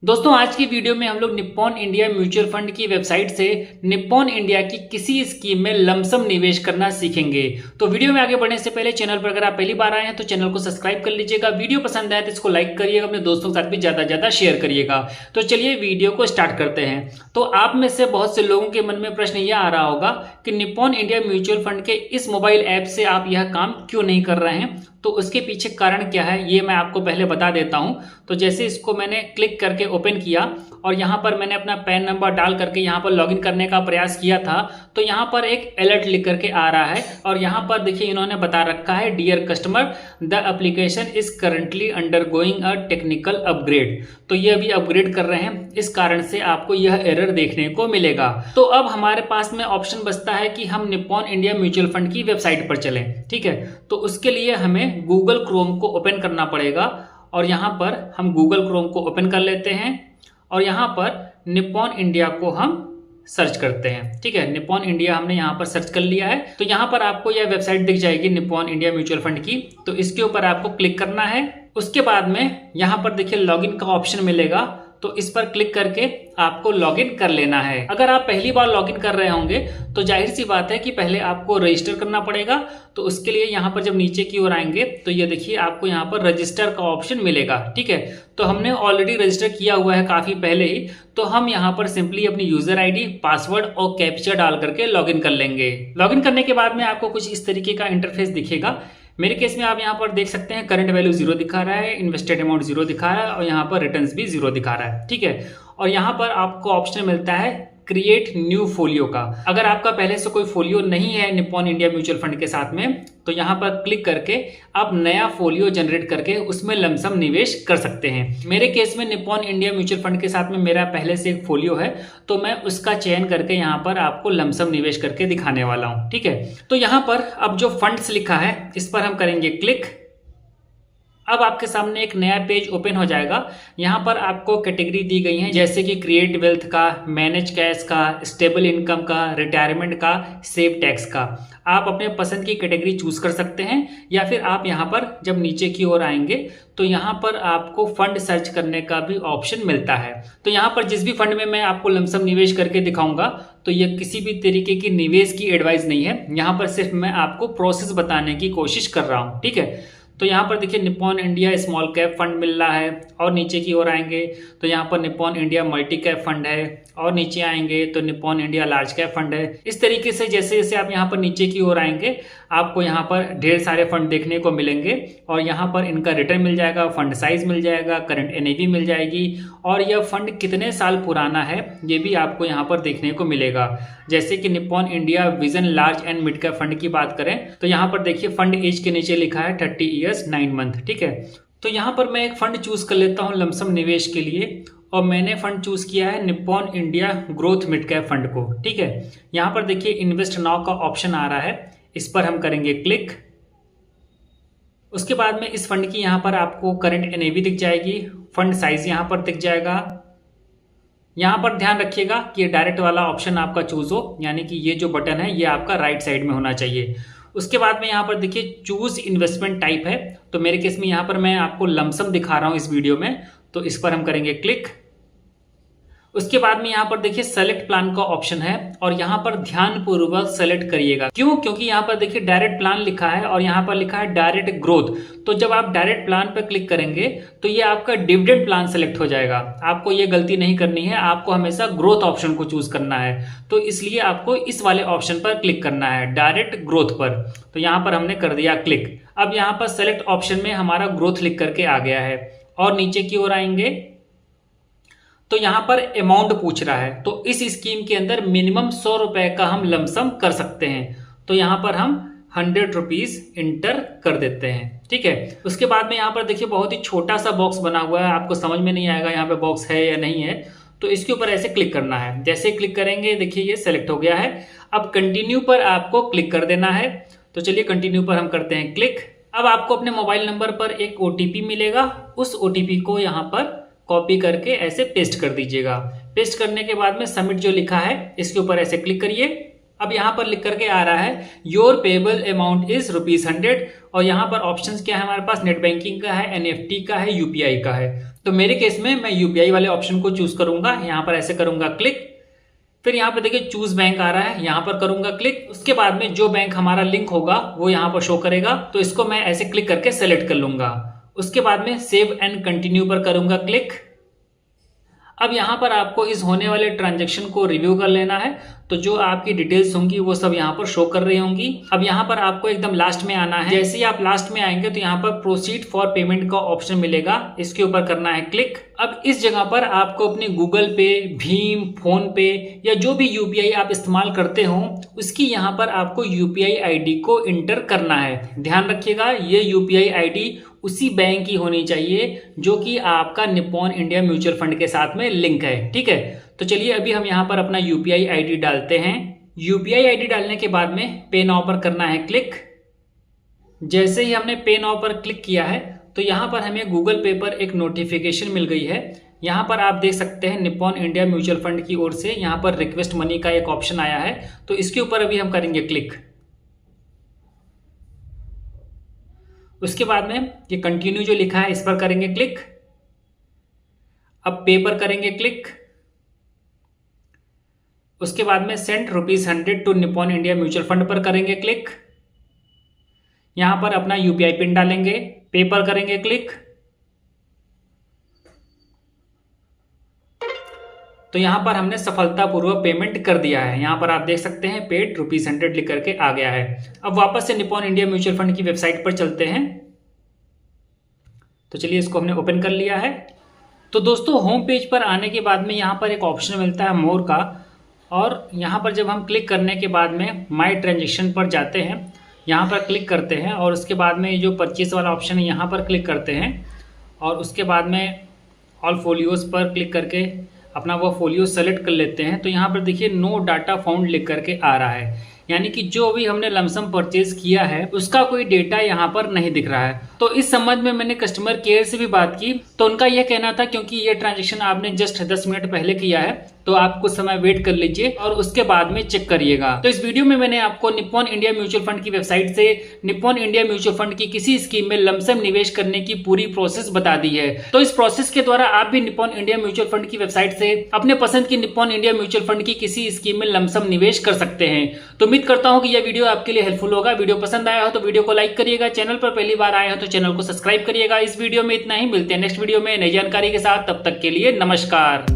दोस्तों आज की वीडियो में हम लोग निप्पॉन इंडिया म्यूचुअल फंड की वेबसाइट से निप्पॉन इंडिया की किसी स्कीम में लमसम निवेश करना सीखेंगे। तो वीडियो में आगे बढ़ने से पहले चैनल पर अगर आप पहली बार आए हैं तो चैनल को सब्सक्राइब कर लीजिएगा। वीडियो पसंद आए तो इसको लाइक करिएगा, अपने दोस्तों के साथ भी ज़्यादा से ज़्यादा शेयर करिएगा। तो चलिए वीडियो को स्टार्ट करते हैं। तो आप में से बहुत से लोगों के मन में प्रश्न यह आ रहा होगा कि निप्पॉन इंडिया म्यूचुअल फंड के इस मोबाइल ऐप से आप यह काम क्यों नहीं कर रहे हैं। तो उसके पीछे कारण क्या है ये मैं आपको पहले बता देता हूं। तो जैसे इसको मैंने क्लिक करके ओपन किया और यहाँ पर मैंने अपना पैन नंबर डाल करके यहाँ पर लॉगिन करने का प्रयास किया था, तो यहाँ पर एक अलर्ट लिख करके आ रहा है और यहाँ पर देखिए इन्होंने बता रखा है dear customer the application is currently undergoing a technical upgrade. तो ये अभी अपग्रेड कर रहे हैं, इस कारण से आपको यह एरर देखने को मिलेगा। तो अब हमारे पास में ऑप्शन बचता है कि हम निप्पॉन इंडिया म्यूचुअल फंड की वेबसाइट पर चलें। ठीक है, तो उसके लिए हमें गूगल क्रोम को ओपन करना पड़ेगा और यहाँ पर हम गूगल क्रोम को ओपन कर लेते हैं और यहाँ पर निप्पॉन इंडिया को हम सर्च करते हैं। ठीक है, निप्पॉन इंडिया हमने यहाँ पर सर्च कर लिया है। तो यहाँ पर आपको यह वेबसाइट दिख जाएगी निप्पॉन इंडिया म्यूचुअल फंड की। तो इसके ऊपर आपको क्लिक करना है। उसके बाद में यहाँ पर देखिए लॉगिन का ऑप्शन मिलेगा, तो इस पर क्लिक करके आपको लॉगिन कर लेना है। अगर आप पहली बार लॉगिन कर रहे होंगे तो जाहिर सी बात है कि पहले आपको रजिस्टर करना पड़ेगा। तो उसके लिए यहाँ पर जब नीचे की ओर आएंगे तो ये देखिए आपको यहाँ पर रजिस्टर का ऑप्शन मिलेगा। ठीक है, तो हमने ऑलरेडी रजिस्टर किया हुआ है काफी पहले ही, तो हम यहाँ पर सिंपली अपनी यूजर आईडी, पासवर्ड और कैप्चा डाल करके लॉगिन कर लेंगे। लॉगिन करने के बाद में आपको कुछ इस तरीके का इंटरफेस दिखेगा। मेरे केस में आप यहाँ पर देख सकते हैं करंट वैल्यू 0 दिखा रहा है, इन्वेस्टेड अमाउंट 0 दिखा रहा है और यहाँ पर रिटर्न्स भी 0 दिखा रहा है। ठीक है, और यहाँ पर आपको ऑप्शन मिलता है क्रिएट न्यू फोलियो का। अगर आपका पहले से कोई फोलियो नहीं है निप्पॉन इंडिया म्यूचुअल फंड के साथ में, तो यहाँ पर क्लिक करके आप नया फोलियो जनरेट करके उसमें लमसम निवेश कर सकते हैं। मेरे केस में निप्पॉन इंडिया म्यूचुअल फंड के साथ में मेरा पहले से एक फोलियो है, तो मैं उसका चयन करके यहाँ पर आपको लमसम निवेश करके दिखाने वाला हूँ। ठीक है, तो यहाँ पर अब जो फंड्स लिखा है इस पर हम करेंगे क्लिक। अब आपके सामने एक नया पेज ओपन हो जाएगा। यहाँ पर आपको कैटेगरी दी गई है जैसे कि क्रिएट वेल्थ का, मैनेज कैश का, स्टेबल इनकम का, रिटायरमेंट का, सेव टैक्स का। आप अपने पसंद की कैटेगरी चूज कर सकते हैं या फिर आप यहाँ पर जब नीचे की ओर आएंगे तो यहाँ पर आपको फंड सर्च करने का भी ऑप्शन मिलता है। तो यहाँ पर जिस भी फंड में मैं आपको लमसम निवेश करके दिखाऊंगा तो ये किसी भी तरीके की निवेश की एडवाइस नहीं है, यहाँ पर सिर्फ मैं आपको प्रोसेस बताने की कोशिश कर रहा हूँ। ठीक है, तो यहाँ पर देखिए Nippon India small cap fund मिल रहा है और नीचे की ओर आएंगे तो यहाँ पर Nippon India multi cap fund है और नीचे आएंगे तो Nippon India large cap fund है। इस तरीके से जैसे जैसे आप यहाँ पर नीचे की ओर आएंगे आपको यहाँ पर ढेर सारे फंड देखने को मिलेंगे और यहाँ पर इनका रिटर्न मिल जाएगा, फंड साइज मिल जाएगा, करंट एनएवी मिल जाएगी और यह फंड कितने साल पुराना है ये भी आपको यहाँ पर देखने को मिलेगा। जैसे कि Nippon India vision large and mid cap fund की बात करें तो यहाँ पर देखिए फंड एज के नीचे लिखा है 30 ईयर्स 9 मंथ। ठीक है, तो यहाँ पर मैं एक फंड चूज कर लेता हूँ लमसम निवेश के लिए और मैंने फंड चूज किया है Nippon India growth mid cap fund को। ठीक है, यहाँ पर देखिए इन्वेस्ट नाउ का ऑप्शन आ रहा है, इस पर हम करेंगे क्लिक। उसके बाद में इस फंड की यहाँ पर आपको करंट एनएवी दिख जाएगी, फंड साइज यहाँ पर दिख जाएगा। यहाँ पर ध्यान रखिएगा कि ये डायरेक्ट वाला ऑप्शन आपका चूज हो, यानी कि ये जो बटन है ये आपका राइट साइड में होना चाहिए। उसके बाद में यहाँ पर देखिए चूज इन्वेस्टमेंट टाइप है, तो मेरे केस में यहाँ पर मैं आपको लमसम दिखा रहा हूँ इस वीडियो में, तो इस पर हम करेंगे क्लिक। उसके बाद में यहाँ पर देखिए सेलेक्ट प्लान का ऑप्शन है और यहाँ पर ध्यानपूर्वक सेलेक्ट करिएगा। क्यों? क्योंकि यहाँ पर देखिए डायरेक्ट प्लान लिखा है और यहाँ पर लिखा है डायरेक्ट ग्रोथ। तो जब आप डायरेक्ट प्लान पर क्लिक करेंगे तो ये आपका डिविडेंड प्लान सेलेक्ट हो जाएगा। आपको ये गलती नहीं करनी है, आपको हमेशा ग्रोथ ऑप्शन को चूज करना है। तो इसलिए आपको इस वाले ऑप्शन पर क्लिक करना है, डायरेक्ट ग्रोथ पर। तो यहाँ पर हमने कर दिया क्लिक। अब यहाँ पर सेलेक्ट ऑप्शन में हमारा ग्रोथ लिख करके आ गया है और नीचे की ओर आएंगे तो यहाँ पर अमाउंट पूछ रहा है। तो इस स्कीम के अंदर मिनिमम 100 रुपए का हम लमसम कर सकते हैं, तो यहाँ पर हम 100 रुपीज इंटर कर देते हैं। ठीक है, उसके बाद में यहाँ पर देखिए बहुत ही छोटा सा बॉक्स बना हुआ है, आपको समझ में नहीं आएगा यहाँ पे बॉक्स है या नहीं है। तो इसके ऊपर ऐसे क्लिक करना है, जैसे क्लिक करेंगे देखिए ये सेलेक्ट हो गया है। अब कंटिन्यू पर आपको क्लिक कर देना है। तो चलिए कंटिन्यू पर हम करते हैं क्लिक। अब आपको अपने मोबाइल नंबर पर एक ओटीपी मिलेगा, उस ओटीपी को यहाँ पर कॉपी करके ऐसे पेस्ट कर दीजिएगा। पेस्ट करने के बाद में सबमिट जो लिखा है इसके ऊपर ऐसे क्लिक करिए। अब यहाँ पर लिख करके आ रहा है योर पेबल अमाउंट इज ₹100 और यहाँ पर ऑप्शंस क्या है हमारे पास, नेट बैंकिंग का है, एनईएफटी का है, यूपीआई का है। तो मेरे केस में मैं यूपीआई वाले ऑप्शन को चूज करूंगा। यहाँ पर ऐसे करूंगा क्लिक, फिर यहाँ पर देखिए चूज बैंक आ रहा है, यहाँ पर करूंगा क्लिक। उसके बाद में जो बैंक हमारा लिंक होगा वो यहाँ पर शो करेगा, तो इसको मैं ऐसे क्लिक करके सेलेक्ट कर लूंगा। उसके बाद में सेव एंड कंटिन्यू पर करूंगा क्लिक। अब यहाँ पर आपको इस होने वाले ट्रांजैक्शन को रिव्यू कर लेना है, तो जो आपकी डिटेल्स होंगी वो सब यहाँ पर शो कर रही होंगी। अब यहाँ पर आपको एकदम लास्ट में आना है। जैसे ही आप लास्ट में आएंगे तो यहाँ पर प्रोसीड फॉर पेमेंट का ऑप्शन मिलेगा, इसके ऊपर करना है क्लिक। अब इस जगह पर आपको अपनी गूगल पे, भीम, फोन पे या जो भी यूपीआई आप इस्तेमाल करते हो उसकी यहाँ पर आपको यूपीआई आईडी को इंटर करना है। ध्यान रखिएगा ये यूपीआई आईडी उसी बैंक की होनी चाहिए जो कि आपका निप्पॉन इंडिया म्यूचुअल फंड के साथ में लिंक है। ठीक है, तो चलिए अभी हम यहाँ पर अपना यूपीआई आईडी डालते हैं। यूपीआई आईडी डालने के बाद में पे नाउ पर करना है क्लिक। जैसे ही हमने पे नाउ पर क्लिक किया है तो यहाँ पर हमें गूगल पे पर एक नोटिफिकेशन मिल गई है। यहाँ पर आप देख सकते हैं निप्पॉन इंडिया म्यूचुअल फंड की ओर से यहाँ पर रिक्वेस्ट मनी का एक ऑप्शन आया है, तो इसके ऊपर अभी हम करेंगे क्लिक। उसके बाद में ये कंटिन्यू जो लिखा है इस पर करेंगे क्लिक। अब पे पर करेंगे क्लिक। उसके बाद में send ₹100 to Nippon India mutual fund पर करेंगे क्लिक। यहां पर अपना यूपीआई पिन डालेंगे, पे पर करेंगे क्लिक। तो यहां पर हमने सफलतापूर्वक पेमेंट कर दिया है। यहां पर आप देख सकते हैं पेड ₹100 लिख करके आ गया है। अब वापस से निप्पॉन इंडिया म्यूचुअल फंड की वेबसाइट पर चलते हैं। तो चलिए इसको हमने ओपन कर लिया है। तो दोस्तों होम पेज पर आने के बाद में यहां पर एक ऑप्शन मिलता है मोर का, और यहां पर जब हम क्लिक करने के बाद में माई ट्रांजेक्शन पर जाते हैं, यहाँ पर क्लिक करते हैं और उसके बाद में जो परचेस वाला ऑप्शन है यहाँ पर क्लिक करते हैं और उसके बाद में ऑल फोलियोज पर क्लिक करके अपना वो फोलियो सेलेक्ट कर लेते हैं। तो यहाँ पर देखिए नो डाटा फाउंड लिख करके आ रहा है, यानी कि जो भी हमने लमसम परचेज किया है उसका कोई डेटा यहाँ पर नहीं दिख रहा है। तो इस संबंध में मैंने कस्टमर केयर से भी बात की, तो उनका यह कहना था क्योंकि ये ट्रांजैक्शन आपने जस्ट 10 मिनट पहले किया है तो आप कुछ समय वेट कर लीजिए और उसके बाद में चेक करिएगा। तो इस वीडियो में मैंने आपको निप्पॉन इंडिया म्यूचुअल फंड की वेबसाइट से निप्पॉन इंडिया म्यूचुअल फंड की किसी स्कीम में लमसम निवेश करने की पूरी प्रोसेस बता दी है। तो इस प्रोसेस के द्वारा आप भी निप्पॉन इंडिया म्यूचुअल फंड की वेबसाइट से अपने पसंद की निप्पॉन इंडिया म्यूचुअल फंड की किसी स्कीम में लमसम निवेश कर सकते हैं। तो उम्मीद करता हूं कि यह वीडियो आपके लिए हेल्पफुल होगा। वीडियो पसंद आया हो तो वीडियो को लाइक करिएगा, चैनल पर पहली बार आए हो तो चैनल को सब्सक्राइब करिएगा। इस वीडियो में इतना ही, मिलते हैं नेक्स्ट वीडियो में नई जानकारी के साथ। तब तक के लिए नमस्कार।